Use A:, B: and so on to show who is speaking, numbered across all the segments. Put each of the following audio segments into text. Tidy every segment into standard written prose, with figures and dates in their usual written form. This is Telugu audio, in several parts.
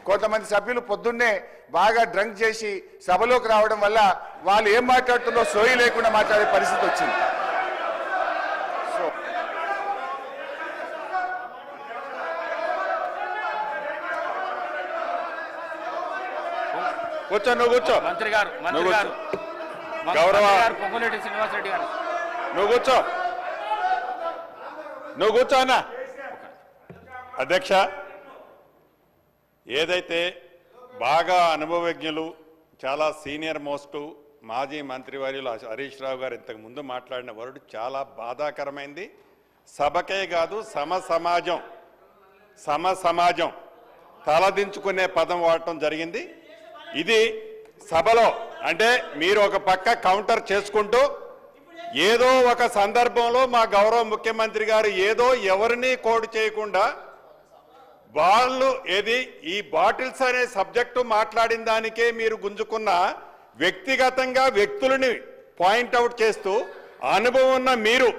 A: కొంతమంది సభ్యులు పొద్దున్నే బాగా డ్రంక్ చేసి సభలోకి రావడం వల్ల వాళ్ళు ఏం మాట్లాడుతుందో సోయి లేకుండా మాట్లాడే పరిస్థితి వచ్చింది. కూర్చో, నువ్వు కూర్చో.
B: మంత్రి గారు
A: గౌరవ
B: పొంగులేటి శ్రీనివాసరెడ్డి గారు
A: నువ్వు కూర్చో అన్న.
C: అధ్యక్ష, ఏదైతే బాగా అనుభవజ్ఞులు చాలా సీనియర్ మోస్ట్ మాజీ మంత్రివర్యులు హరీష్ రావు గారు ఇంతకు ముందు మాట్లాడిన వర్డ్ చాలా బాధాకరమైంది. సభకే కాదు సమాజం తలదించుకునే పదం వాడటం జరిగింది. ఇది సభలో అంటే మీరు ఒక పక్క కౌంటర్ చేసుకుంటూ ఏదో ఒక సందర్భంలో మా గౌరవ ముఖ్యమంత్రి గారు ఏదో ఎవరిని కోడ్ చేయకుండా వాళ్ళు ఈ బాటిల్స్ అనే సబ్జెక్టు మాట్లాడిన దానికే మీరు గుంజుకున్న వ్యక్తిగతంగా వ్యక్తులని పాయింట్అవుట్ చేస్తూ అనుభవం ఉన్న మీరు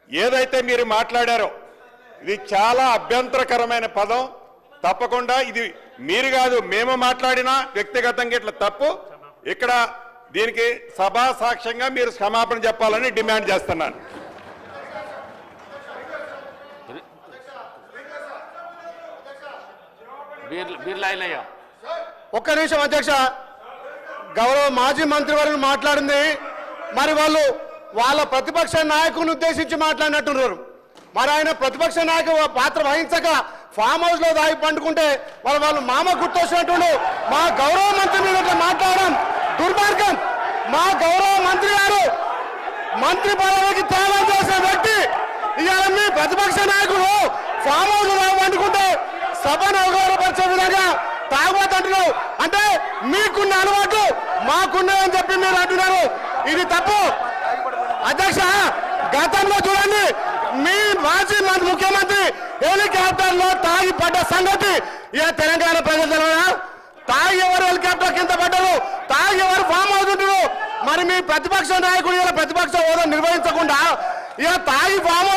C: ఏదైతే మీరు మాట్లాడారో ఇది చాలా అభ్యంతరకరమైన పదం. తప్పకుండా ఇది మీరు కాదు మేము మాట్లాడినా వ్యక్తిగతంగా ఇట్లా తప్పు. ఇక్కడ దీనికి సభా సాక్ష్యంగా మీరు క్షమాపణ చెప్పాలని డిమాండ్ చేస్తున్నాను.
D: ఒక్క నిమిషం అధ్యక్ష, గౌరవ మాజీ మంత్రివర్యులు మాట్లాడింది మరి వాళ్ళు వాళ్ళ ప్రతిపక్ష నాయకుని ఉద్దేశించి మాట్లాడినట్టున్నారు. మరి ఆయన ప్రతిపక్ష నాయకు పాత్ర వహించక ఫామ్ హౌస్ లో దాగి పండుకుంటే వాళ్ళు మామ గుర్తొచ్చినట్టు మా గౌరవ మంత్రి మీద మాట్లాడడం దుర్మార్గం. మా గౌరవ మంత్రి గారు మంత్రి పదవికి త్యాగం చేసిన వ్యక్తి ఇవాళ మీ ప్రతిపక్ష నాయకులు ఫామ్ హౌస్ లో పండుకుంటే సభను అవగౌరవపరిచే విధంగా తాగబోతుంటున్నావు అంటే మీకున్న అలవాటు మాకున్నదని చెప్పి మీరు అంటున్నారు. ఇది తప్పు అధ్యక్ష. గతంలో చూడండి మీ మాజీ ముఖ్యమంత్రి హెలికాప్టర్ లో తాగి పడ్డ సంగతి ఇక తెలంగాణ ప్రజలు తాగి ఎవరు హెలికాప్టర్ కింద పడ్డారు, తాగి ఎవరు ఫామ్ అవుతుంటారు. మరి మీ ప్రతిపక్ష నాయకుడు ఇలా ప్రతిపక్ష హోదా నిర్వహించకుండా ఇక తాగి ఫామ్